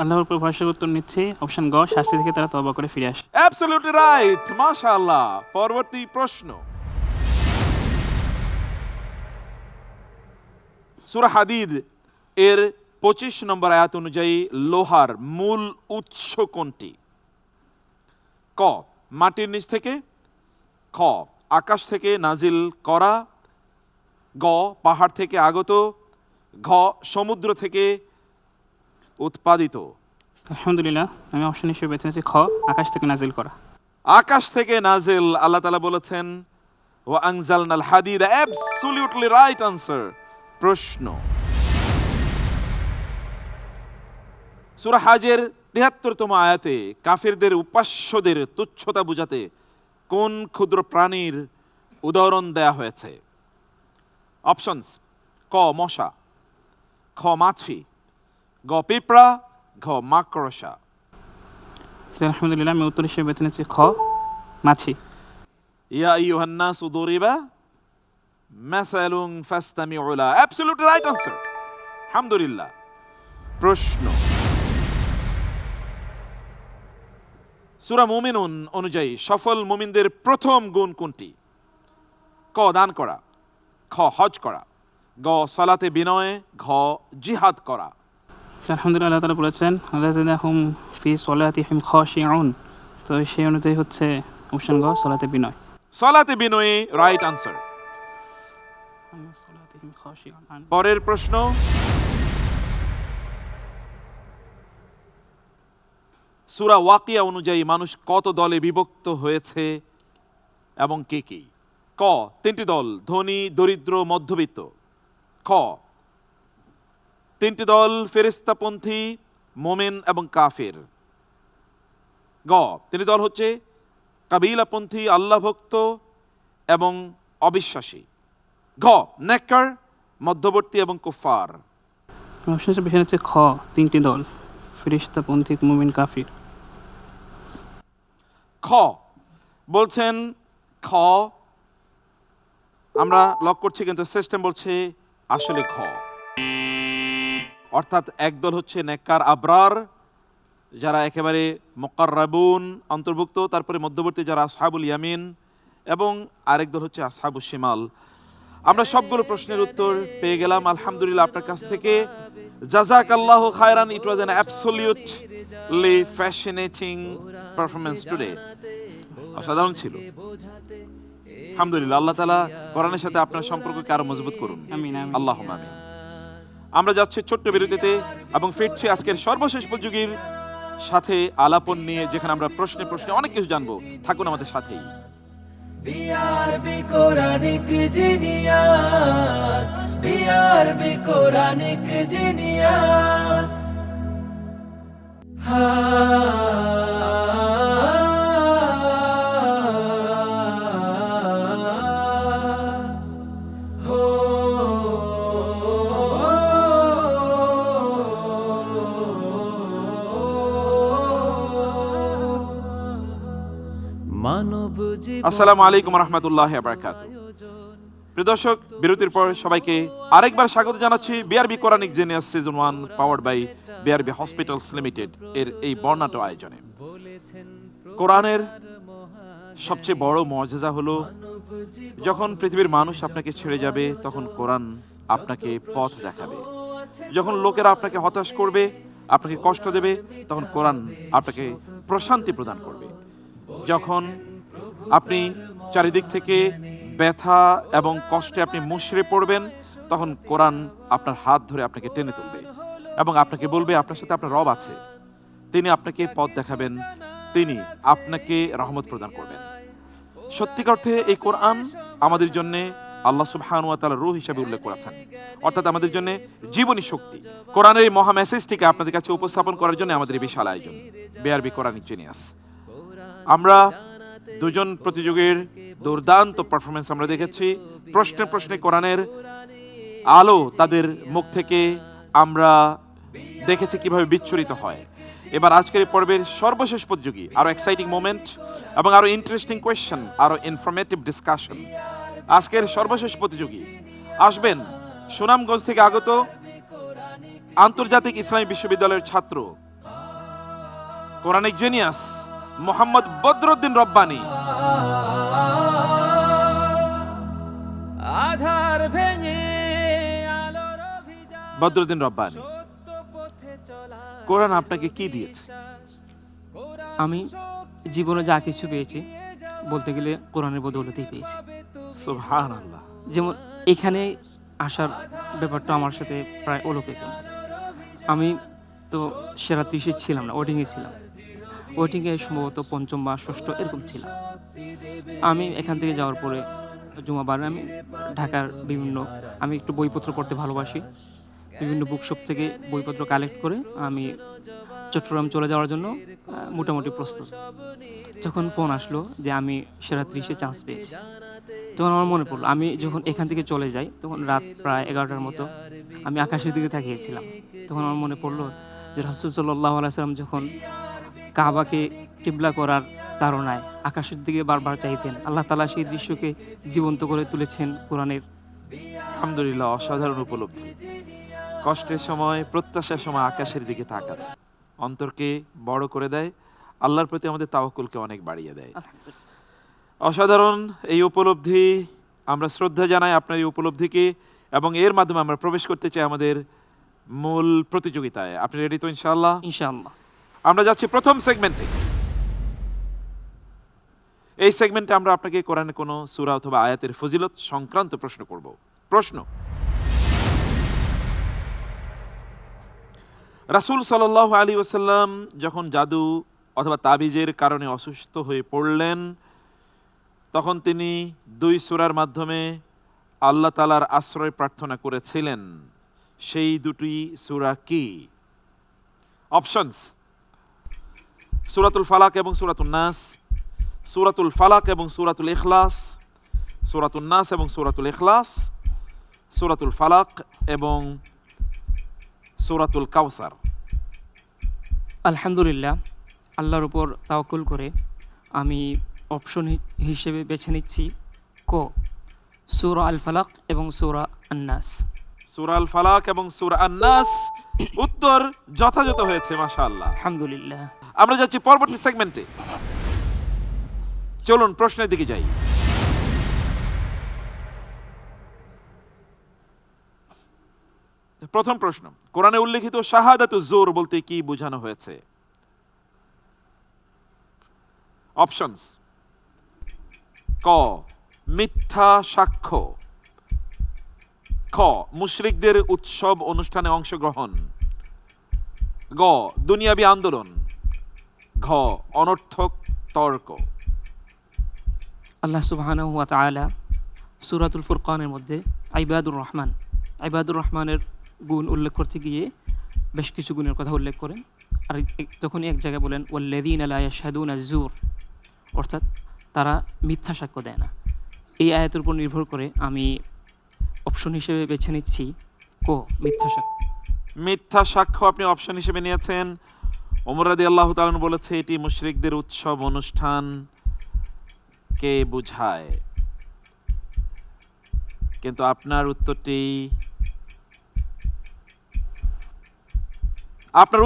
আল্লাহর উপর ভরসার উত্তর নিচ্ছি অপশন গ, শাস্তি থেকে তারা তওবা করে ফিরে আসে। অ্যাবসলিউটলি রাইট, মাশাআল্লাহ। পরবর্তী প্রশ্ন, সূরা হাদিদ এর 25 নম্বর আয়াত অনুযায়ী লোহার মূল উৎস কোনটি? ক, মাটির নিচ থেকে; খ, আকাশ থেকে নাজিল করা; গ, পাহাড় থেকে আগত; ঘ, সমুদ্র থেকে উৎপাদিত। আলহামদুলিল্লাহ, আমি অপশন হিসেবে বেছে নিয়েছি খ, আকাশ থেকে নাজিল করা। আকাশ থেকে নাজিল। আল্লাহ তাআলা বলেছেন ওয়া আনজালনাল হাদিদ, অ্যাবসলিউটলি রাইট আনসার। প্রশ্ন, সূরা হাজের ৭৩তম আয়াতে কাফিরদের উপাস্যদের তুচ্ছতা বুঝাতে কোন ক্ষুদ্র প্রাণীর উদাহরণ দেয়া হয়েছে? অপশনস: ক, মশা; খ, মাছি; গ, পিঁপড়া; ঘ, মাকড়সা। আলহামদুলিল্লাহ, আমি উত্তর হিসেবে বেছে নিয়েছি খ, মাছি। ইয়া আইয়ুহান নাসু দুরিবা মাসালুন ফাসতামিউ লা, অ্যাবসলিউটলি রাইট আনসার। আলহামদুলিল্লাহ। প্রশ্ন, সূরা মুমিনুন অনুযায়ী সফল মুমিনদের প্রথম গুণ কোনটি? ক, দান করা; খ, হজ করা; গ, সালাতে বিনয়; ঘ, জিহাদ করা। আলহামদুলিল্লাহ, আল্লাহ তাআলা বলেছেন আল্লাযিনাহুম ফি সলাতিহিম খাশিউন, তো সেই অনুযায়ী হচ্ছে অপশন গ, সালাতে বিনয়। সালাতে বিনয় রাইট আনসার। পরের প্রশ্ন, সূরা ওয়াকিয়া অনুযায়ী মানুষ কত দলে বিভক্ত হয়েছে এবং কে কি? ক, 3টি দল, ধনী, দরিদ্র, মধ্যবিত্ত; খ, 3টি দল, ফেরেশতাপন্থী, মোমেন এবং কাফের; গ, 3টি দল হচ্ছে কাবিলাপন্থী, আল্লাহ ভক্ত এবং অবিশ্বাসী; ঘ, নেককার, মধ্যবর্তী এবং কুফার। অপশন হিসেবে বেছে নিচ্ছে খ, 3টি দল, ফেরেশতাপন্থী, মুমিন, কাফির। খ বলছেন, খ আমরা লক করছি কিন্তু সিস্টেম বলছে আসলে খ, অর্থাৎ একদল হচ্ছে নেককার আবরার, যারা একেবারে মুকাররাবুন অন্তর্ভুক্ত, তারপরে মধ্যবর্তী যারা আসহাবুল ইয়ামিন, এবং আরেক দল হচ্ছে আসহাবুশ শিমাল। আমরা সবগুলো প্রশ্নের উত্তর পেয়ে গেলাম আলহামদুলিল্লাহ আপনার কাছ থেকে। জাযাকাল্লাহু খায়রান, it was an absolutely fascinating performance today. অসাধারণ ছিল আলহামদুলিল্লাহ। আল্লাহ তাআলা কোরআনের সাথে আপনার সম্পর্ককে আরো মজবুত করুন, আমিন, আমিন। আল্লাহুম্মা আমিন। আমরা যাচ্ছি ছোট্ট বিরতিতে এবং ফিরছি আজকের সর্বশেষ উপযোগীর সাথে আলাপন নিয়ে, যেখানে আমরা প্রশ্নে প্রশ্নে অনেক কিছু জানবো। থাকুন আমাদের সাথেই। BRB Quranic genius, BRB Quranic genius. মানব আসসালামু আলাইকুম রহমতুল্লাহ বারাকাতুহু। প্রিয় দর্শক, বিরতির পর সবাইকে আরেকবার স্বাগত জানাচ্ছি BRB Quranic genius season 1 powered by BRB hospitals limited এর এই বর্ণাঢ্য আয়োজনে। কোরআনের সবচেয়ে বড় মুআজিজা হলো যখন পৃথিবীর মানুষ আপনাকে ছেড়ে যাবে তখন কোরআন আপনাকে পথ দেখাবে। যখন লোকেরা আপনাকে হতাশ করবে, আপনাকে কষ্ট দেবে, তখন কোরআন আপনাকে প্রশান্তি প্রদান করবে। যখন আপনি চারিদিক থেকে ব্যথা এবং কষ্টে আপনি মুষড়ে পড়বেন, তখন কোরআন আপনার হাত ধরে আপনাকে টেনে তুলবে এবং আপনাকে বলবে আপনার সাথে আপনার রব আছে, তিনি আপনাকে পথ দেখাবেন, তিনি আপনাকে রহমত প্রদান করবেন। সত্যিকার অর্থে এই কোরআন আমাদের জন্য আল্লাহ সুবহানাহু ওয়া তাআলা রূহ হিসেবে উল্লেখ করেছেন, অর্থাৎ আমাদের জন্য জীবনী শক্তি। কোরআনের এই মহা মেসেজটিকে আপনাদের কাছে উপস্থাপন করার জন্য আমাদের এই বিশাল আয়োজন বিআরবি কোরআনিক জিনিয়াস। আমরা দুজন প্রতিযোগীর দুর্দান্ত পারফরমেন্স আমরা দেখেছি। প্রশ্নে প্রশ্নে কোরআনের আলো তাদের মুখ থেকে আমরা দেখেছি কিভাবে বিচ্ছুরিত হয়। এবার আজকের এই পর্বের সর্বশেষ প্রতিযোগী, আরো এক্সাইটিং মোমেন্ট এবং আরো ইন্টারেস্টিং কোয়েশ্চেন, আরো ইনফরমেটিভ ডিসকাশন। আজকের সর্বশেষ প্রতিযোগী আসবেন সুনামগঞ্জ থেকে আগত আন্তর্জাতিক ইসলামী বিশ্ববিদ্যালয়ের ছাত্র, কোরআনিক জিনিয়াস মোহাম্মদ বদরুদ্দিন রব্বানী। আধার ভেঙে আলোর অভিযান, বদরুদ্দিন রব্বানী, পথে চলা কোরআন আপনাকে কি দিয়েছে? আমি জীবনে যা কিছু পেয়েছি বলতে গেলে কোরআনের বদৌলতেই পেয়েছি। সুবহানাল্লাহ। যেমন এখানে আসার ব্যাপারটা আমার সাথে প্রায় অলৌকিক। আমি তো সেরা 30-এ ছিলাম না, ওয়েটিংয়ে ছিলাম। ওয়েটিংয়ে সম্ভবত 5ম বা 6ষ্ঠ এরকম ছিলাম। আমি এখান থেকে যাওয়ার পরে জুমাবার আমি ঢাকার আমি একটু বইপত্র পড়তে ভালোবাসি। বিভিন্ন বুকশপ থেকে বইপত্র কালেক্ট করে আমি চট্টগ্রাম চলে যাওয়ার জন্য মোটামুটি প্রস্তুত। যখন ফোন আসলো যে আমি সেরা 30-এ চান্স পেয়েছি, তখন আমার মনে পড়লো আমি যখন এখান থেকে চলে যাই তখন রাত প্রায় 11টার মতো। আমি আকাশের দিকে তাকিয়েছিলাম। তখন আমার মনে পড়লো যে রাসূল সাল্লাল্লাহু আলাইহি ওয়াসাল্লাম যখন কাবাকে কিবলা করার তাড়নায় আকাশের দিকে বারবার চাইতেন, আল্লাহ তাআলা সেই দৃশ্যকে জীবন্ত করে তুলেছেন কোরআনের। আলহামদুলিল্লাহ, অসাধারণ উপলব্ধি। কষ্টের সময়, প্রত্যাশার সময় আকাশের দিকে তাকানো অন্তরকে বড় করে দেয়, আল্লাহর প্রতি আমাদের তাওয়াক্কুলকে অনেক বাড়িয়ে দেয়। অসাধারণ এই উপলব্ধি, আমরা শ্রদ্ধা জানাই আপনার এই উপলব্ধিকে এবং এর মাধ্যমে আমরা প্রবেশ করতে চাই আমাদের মূল প্রতিযোগিতায়। আপনি রেডি তো ইনশাআল্লাহ? ইনশাআল্লাহ। আমরা যাচ্ছি প্রথম সেগমেন্টে। এই সেগমেন্টে আমরা আপনাকে কোরআনের কোনো সূরা অথবা আয়াতের ফজিলত সংক্রান্ত প্রশ্ন করব। প্রশ্ন: রাসূল সাল্লাল্লাহু আলাইহি ওয়াসাল্লাম যখন জাদু অথবা তাবিজের কারণে অসুস্থ হয়ে পড়লেন, তখন তিনি 2 সূরার মাধ্যমে আল্লাহ তাআলার আশ্রয় প্রার্থনা করেছিলেন। সেই 2টি সূরা কি? অপশনস: সূরাতুল ফালাক এবং সূরাতুন নাস, সূরাতুল ফালাক এবং সূরাতুল ইখলাস, সূরাতুন নাস এবং সূরাতুল ইখলাস, সূরাতুল ফালাক এবং সূরাতুল কাউসার। আলহামদুলিল্লাহ, আল্লাহর উপর তাওয়াক্কুল করে আমি অপশন হিসেবে বেছে নিচ্ছি ক, সূরা আল ফালাক এবং সূরা আন-নাস। সূরা আল ফালাক এবং সূরা আন-নাস উত্তর যথাযথ হয়েছে, মাশাআল্লাহ। আলহামদুলিল্লাহ। আমরা যাচ্ছি পরবর্তী সেগমেন্টে। চলুন প্রশ্নের দিকে যাই। প্রথম প্রশ্ন: কোরআনে উল্লেখিত শাহাদাতুজ জোর বলতে কি বোঝানো হয়েছে? অপশনস: ক, মিথ্যা সাক্ষ্য, খ মুশরিকদের উৎসব অনুষ্ঠানে অংশগ্রহণ, গ দুনিয়াবি আন্দোলন, ঘ অনর্থক তর্ক। আল্লাহ সুবহানাহু ওয়া তাআলা সূরাতুল ফুরকানের মধ্যে ইবাদুর রহমানের গুণ উল্লেখ করতে গিয়ে বেশ কিছু গুণের কথা উল্লেখ করেন। আর তখনই এক জায়গায় বলেন ওয়াল্লাযীনা লা ইয়াশহাদুনা আয-যুর, অর্থাৎ তারা মিথ্যা সাক্ষ্য দেয় না। এই আয়াতের উপর নির্ভর করে আমি অপশন হিসেবে বেছে নিচ্ছি ক মিথ্যা সাক্ষ্য। মিথ্যা সাক্ষ্য আপনি অপশন হিসেবে নিয়েছেন। ওমর রাদিয়াল্লাহু তাআলা আনহু বলেছে এটি মুশরিকদের উৎসব অনুষ্ঠান কে বোঝায়, কিন্তু আপনার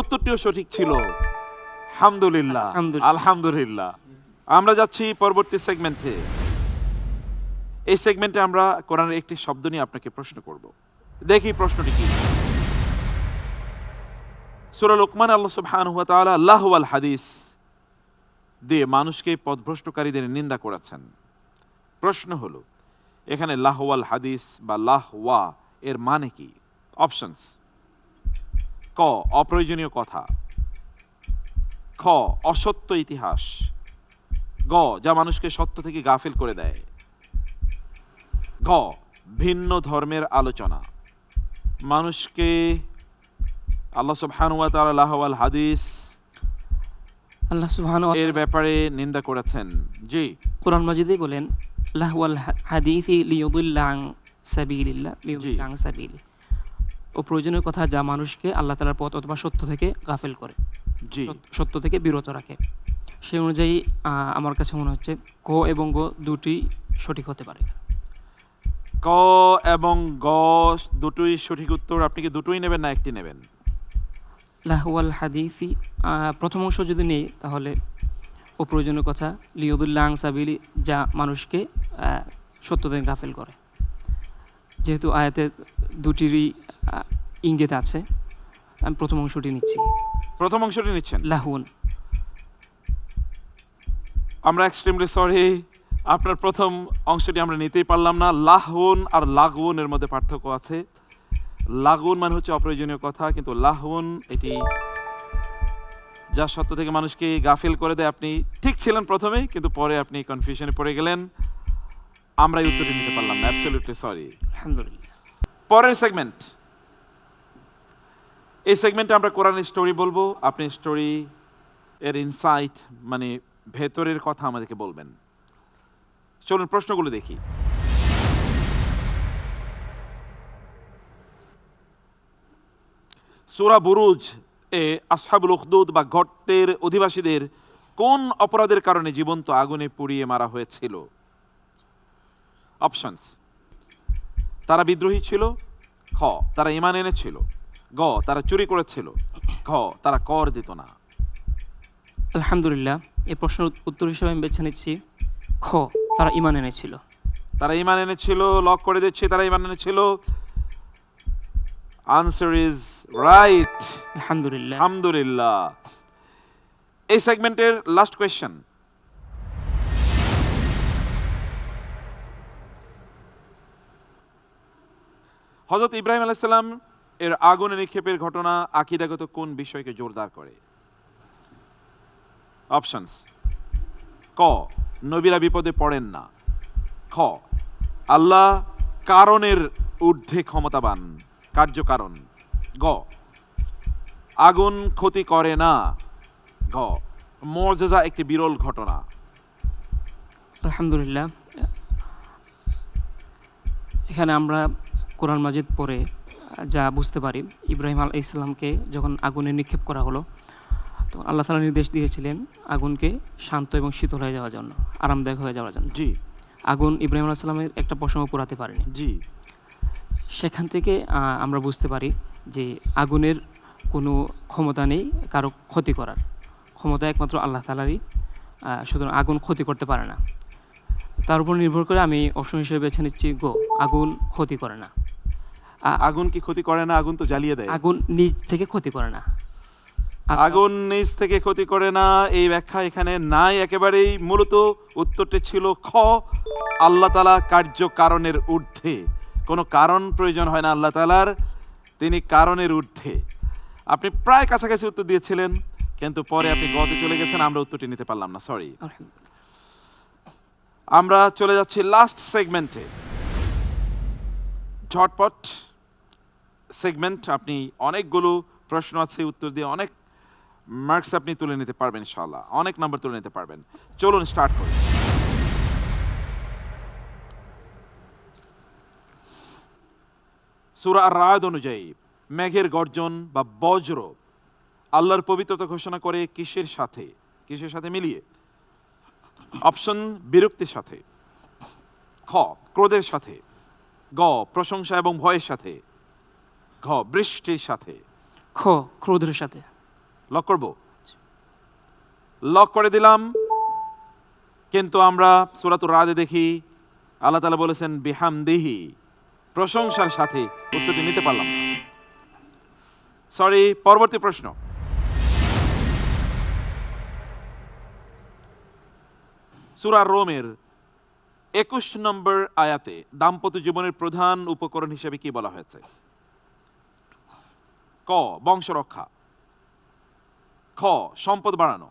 উত্তরটিও সঠিক ছিল। আলহামদুলিল্লাহ, আলহামদুলিল্লাহ। আমরা যাচ্ছি পরবর্তী সেগমেন্টে। এই সেগমেন্টে আমরা কোরআনের একটি শব্দ নিয়ে আপনাকে প্রশ্ন করব। দেখি প্রশ্নটি কি। সূরা লোকমান আল্লাহ সুবহানাহু ওয়া তাআলা লাহু ওয়াল হাদিস দিয়ে মানুষকে পথভ্রষ্টকারীদের নিন্দা করেছেন। প্রশ্ন হলো এখানে লাহু ওয়াল হাদিস বা লাহওয়া এর মানে কি? অপশনস: ক অপ্রয়োজনীয় কথা, খ অসত্য ইতিহাস, গ যা মানুষকে সত্য থেকে গাফিল করে দেয়, ঘ ভিন্ন ধর্মের আলোচনা। মানুষকে আল্লাহ সুবহানাহু ওয়া তাআলা লাহু ওয়াল হাদিস আল্লাহ সুবহানাহু এর ব্যাপারে নিন্দা করেছেন। জি, কোরআন মাজিদে বলেন লাহওয়াল হাদিসি লিয়ুদিল্লা আন সাবিলিল্লাহ, লিয়ুদিল্লা আন সাবিলি, অপ্রয়োজনীয় কথা যা মানুষকে আল্লাহ তাআলার পথ অথবা সত্য থেকে গাফেল করে, জি, সত্য থেকে বিরত রাখে। সেই অনুযায়ী আমার কাছে মনে হচ্ছে ক এবং গ দুটি সঠিক হতে পারে। ক এবং গ দুটোই সঠিক উত্তর। আপনি কি দুটোই নেবেন না একটি নেবেন? লাহওয়াল হাদিসি প্রথম অংশ যদি নেই তাহলে অপ্রয়োজনীয় কথা, লিয়ুদিল্লা আন সাবিলি যা মানুষকে সত্য থেকে গাফেল করে। যেহেতু আয়াতে দুটিরই ইঙ্গিত আছে, আমি প্রথম অংশটি নিচ্ছি। প্রথম অংশটি নিচ্ছেন? লাহুন। আমরা এক্সট্রিমলি সরি, আপনার প্রথম অংশটি আমরা নিতেই পারলাম না। লাহউন আর লাগউন এর মধ্যে পার্থক্য আছে। লাগউন মানে হচ্ছে অপ্রয়োজনীয় কথা, কিন্তু লাহউন এটি যা সত্য থেকে মানুষকে গাফিল করে দেয়। আপনি ঠিক ছিলেন প্রথমেই, কিন্তু পরে আপনি কনফিউশনে পড়ে গেলেন। আমরা এই উত্তরটি নিতে পারলাম না, অ্যাবসলিউটলি সরি। আলহামদুলিল্লাহ। পরের সেগমেন্ট। এই সেগমেন্টে আমরা কোরআনের স্টোরি বলবো। আপনি স্টোরি এর ইনসাইট মানে ভেতরের কথা আমাদেরকে বলবেন। চলুন প্রশ্নগুলো দেখি। সূরা বুরুজ এ আসহাবুল উখদুদ বা গর্তের অধিবাসীদের কোন অপরাধের কারণে জীবন্ত আগুনে পুড়িয়ে মারা হয়েছিল? অপশনস: তারা বিদ্রোহী ছিল, খ তারা ঈমান এনেছিল, গ তারা চুরি করেছিল, ঘ তারা কর দিত না। আলহামদুলিল্লাহ, এই প্রশ্নের উত্তর হিসেবে আমি বেছে নিচ্ছি খ তারা ঈমান এনেছিল। তারা ঈমান এনেছিল, লক করে দিচ্ছি, তারা ঈমান এনেছিল। Answer is right. আলহামদুলিল্লাহ। আলহামদুলিল্লাহ। এই সেগমেন্টের লাস্ট কোয়েশ্চেন। হযরত ইব্রাহিম আলাইহিস সালাম এর আগুনে নিক্ষেপের ঘটনা আকীদাগত কোন বিষয়কে জোরদার করে? অপশনস: ক নবীরা বিপদে পড়েন না, খ আল্লাহ কারণের ঊর্ধ্বে ক্ষমতাবান, কার্যকারণ, গ আগুন ক্ষতি করে না, ঘ মুআজিজা একটি বিরল ঘটনা। আলহামদুলিল্লাহ, এখানে আমরা কোরআন মাজিদ পড়ে যা বুঝতে পারি, ইব্রাহিম আলাইহিস সালামকে যখন আগুনে নিক্ষেপ করা হলো তখন আল্লাহ তাআলা নির্দেশ দিয়েছিলেন আগুনকে শান্ত এবং শীতল হয়ে যাওয়ার জন্য, আরামদায়ক হয়ে যাওয়ার জন্য। জি। আগুন ইব্রাহিম আলাইহিস সালামের একটা পশমও পোড়াতে পারেনি। জি। সেখান থেকে আমরা বুঝতে পারি যে আগুনের কোনো ক্ষমতা নেই কারো ক্ষতি করার, ক্ষমতা একমাত্র আল্লাহ তাআলারই, সুতরাং আগুন ক্ষতি করতে পারে না। তার উপর নির্ভর করে আমি অপশন হিসেবে বেছে নিচ্ছি গো, আগুন ক্ষতি করে না। আগুন কি ক্ষতি করে না? আগুন তো জ্বালিয়ে দেয়। আগুন নিজ থেকে ক্ষতি করে না। আগুন নিজ থেকে ক্ষতি করে না, এই ব্যাখ্যা এখানে নাই একেবারেই। মূলত উত্তরটি ছিল খ আল্লাহ তাআলা কার্য কারণের ঊর্ধ্বে। কোনো কারণ প্রয়োজন হয় না আল্লাহ তাআলার, তিনি কারণের ঊর্ধ্বে। আপনি প্রায় কাছাকাছি উত্তর দিয়েছিলেন, কিন্তু পরে আপনি গতে চলে গেছেন, আমরা উত্তরটি নিতে পারলাম না, সরি। আলহামদুলিল্লাহ। আমরা চলে যাচ্ছি লাস্ট সেগমেন্টে, ঝটপট সেগমেন্ট। আপনি অনেকগুলো প্রশ্ন আছে, উত্তর দিয়ে অনেক মার্কস আপনি তুলে নিতে পারবেন ইনশাআল্লাহ, অনেক নাম্বার তুলে নিতে পারবেন। চলুন স্টার্ট করি। সূরা আর-রা'দ অনুযায়ী মেঘের গর্জন বা বজ্র আল্লাহর পবিত্রতা ঘোষণা করে কিসের সাথে, কিসের সাথে মিলিয়ে? অপশন বিরক্তির সাথে, খ ক্রোধের সাথে, গ প্রশংসা এবং ভয়ের সাথে, ঘ বৃষ্টির সাথে। খ ক্রোধের সাথে। লক করব? লক করে দিলাম। কিন্তু আমরা সূরাতুর রাদে দেখি আল্লাহ তাআলা বলেছেন বিহামদিহি, প্রশংসার সাথে। উত্তরটি নিতে পারলাম না, সরি। পরবর্তী প্রশ্ন, সূরা রোমের 21 নম্বর আয়াতে দাম্পত্য জীবনের প্রধান উপকরণ হিসেবে কি বলা হয়েছে? ক বংশ রক্ষা, খ সম্পদ বাড়ানো,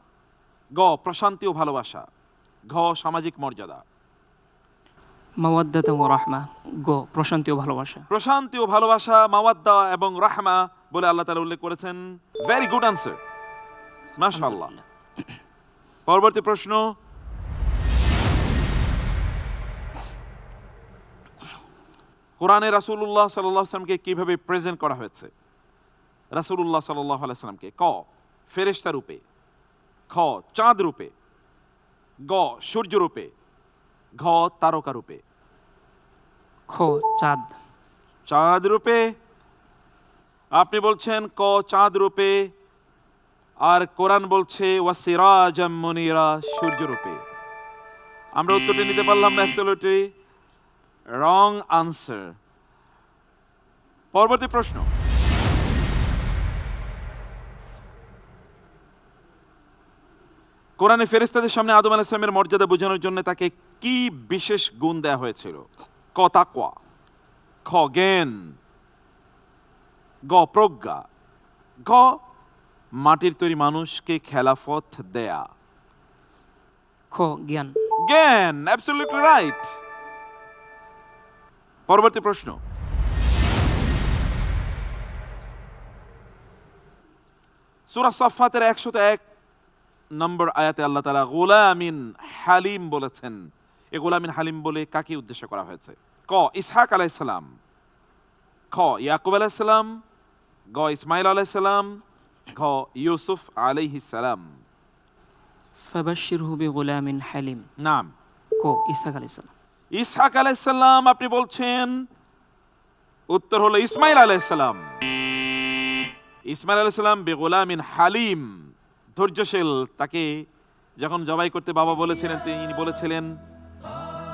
গ প্রশান্তি ও ভালোবাসা, ঘ সামাজিক মর্যাদা। মাওয়াদ্দাতান ওয়া রাহমা। গ প্রশান্তি ও ভালোবাসা। প্রশান্তি ও ভালোবাসা, মাওয়াদ্দা এবং রাহমা বলে আল্লাহ তাআলা উল্লেখ করেছেন। ভেরি গুড আনসার, মাশাআল্লাহ। পরবর্তী প্রশ্ন, কোরআনে রাসূলুল্লাহ সাল্লাল্লাহু আলাইহি ওয়াসাল্লামকে কিভাবে প্রেজেন্ট করা হয়েছে? রাসূলুল্লাহ সাল্লাল্লাহু আলাইহি ওয়াসাল্লামকে ক ফেরেশতা রূপে, খ চাঁদ রূপে, গ সূর্য রূপে, ঘ তারকা রূপে। খ চাঁদ। চাঁদ রূপে আপনি বলছেন, ক চাঁদ রূপে, আর কোরআন বলছে ওয়াসিরাজাম মুনিরা, সূর্য রূপে। আমরা উত্তরটি নিতে পারলাম না, অ্যাবসলিউটলি রং আনসার। পরবর্তী প্রশ্ন, কোরআনে ফেরেশতাদের সামনে আদম আলাইহিস সালামের মর্যাদা বোঝানোর জন্য তাকে কি বিশেষ গুণ দেয়া হয়েছিল? ক তাকওয়া, খ জ্ঞান, গ প্রজ্ঞা, ঘ মাটির তৈরি মানুষকে খেলাফত দেয়া। খ জ্ঞান। জ্ঞান, অ্যাবসলিউটলি রাইট। পরবর্তী প্রশ্ন, সূরা সাফফাতের 101 নম্বর আয়াতে আল্লাহ তাআলা গোলামিন হালিম বলেছেন। এই গোলামিন হালিম বলে কাকে উদ্দেশ্য করা হয়েছে? ক ইসহাক আলাইহিস সালাম, খ ইয়াকুব আলাইহিস সালাম, গ ইসমাইল আলাইহিস সালাম, ঘ ইউসুফ আলাইহিস সালাম। ফাবাশশিরহু বিগুলামিন হালিম। নাম ক ইসহাক আলাইহিস সালাম। ইসহাক আলাইহিস সালাম আপনি বলছেন, উত্তর হলো ইসমাইল আলাইহিস সালাম। ইসমাইল আলাইহিস সালাম বিগুলামিন হালিম, ধৈর্যশীল। তাকে যখন জবাই করতে বাবা বলেছিলেন, তিনি বলেছিলেন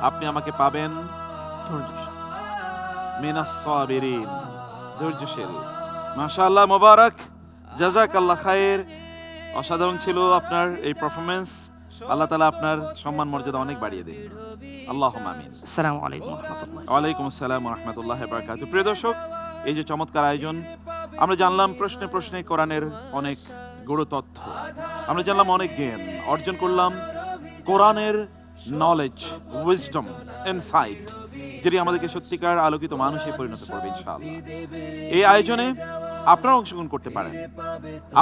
আপনি আমাকে পাবেন ধৈর্যশীল। মিনাস সাবিরিন, ধৈর্যশীল। মাশাআল্লাহ, মোবারক, জাযাকাল্লাহ খায়ের। অসাধারণ ছিল আপনার এই পারফরম্যান্স। আল্লাহ তাআলা আপনার সম্মান মর্যাদা অনেক বাড়িয়ে দিন, আল্লাহুম্মা আমিন। আসসালামু আলাইকুম ওয়া রাহমাতুল্লাহ। ওয়ালাইকুম আসসালাম ওয়া রাহমাতুল্লাহি ওয়া বারাকাতুহু। প্রিয় দর্শক, এই যে চমৎকার আয়োজন, আমরা জানলাম প্রশ্নে প্রশ্নে কোরআনের অনেক গূঢ় তথ্য, আমরা জানলাম অনেক জ্ঞান অর্জন করলাম, কোরআনের নলেজ, উইজডম, ইনসাইট, যেটি আমাদেরকে সত্যিকার আলোকিত মানুষে পরিণত করবে ইনশাআল্লাহ। এই আয়োজনে আপনারা অংশগ্রহণ করতে পারেন।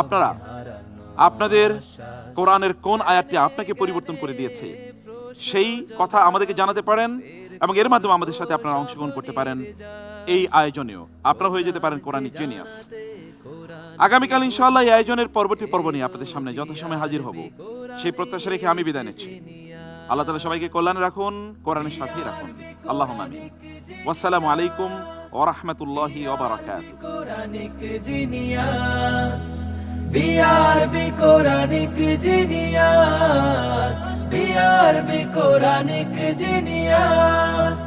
আপনারা আপনাদের কোরআনের কোন আয়াতটি আপনাকে পরিবর্তন করে দিয়েছে সেই কথা আমাদেরকে জানাতে পারেন, এবং এর মাধ্যমে আমাদের সাথে আপনারা অংশগ্রহণ করতে পারেন এই আয়োজনেও। আপনারা হয়ে যেতে পারেন কোরআনিক জিনিয়াস। আগামীকাল ইনশাআল্লাহ এই আয়োজনের পরবর্তী পর্ব নিয়ে আপনাদের সামনে যথাসময়ে হাজির হব, সেই প্রত্যাশা রেখে আমি বিদায় নিচ্ছি। আল্লাহ তাআলা সবাইকে কল্যাণে রাখুন, কোরআনের সাথেই রাখুন, আল্লাহুম্মা আমিন। ওয়াসসালামু আলাইকুম ওয়া রাহমাতুল্লাহি ওয়া বারাকাতুহু। Quranic genius, BRB Quranic genius, BRB Quranic genius.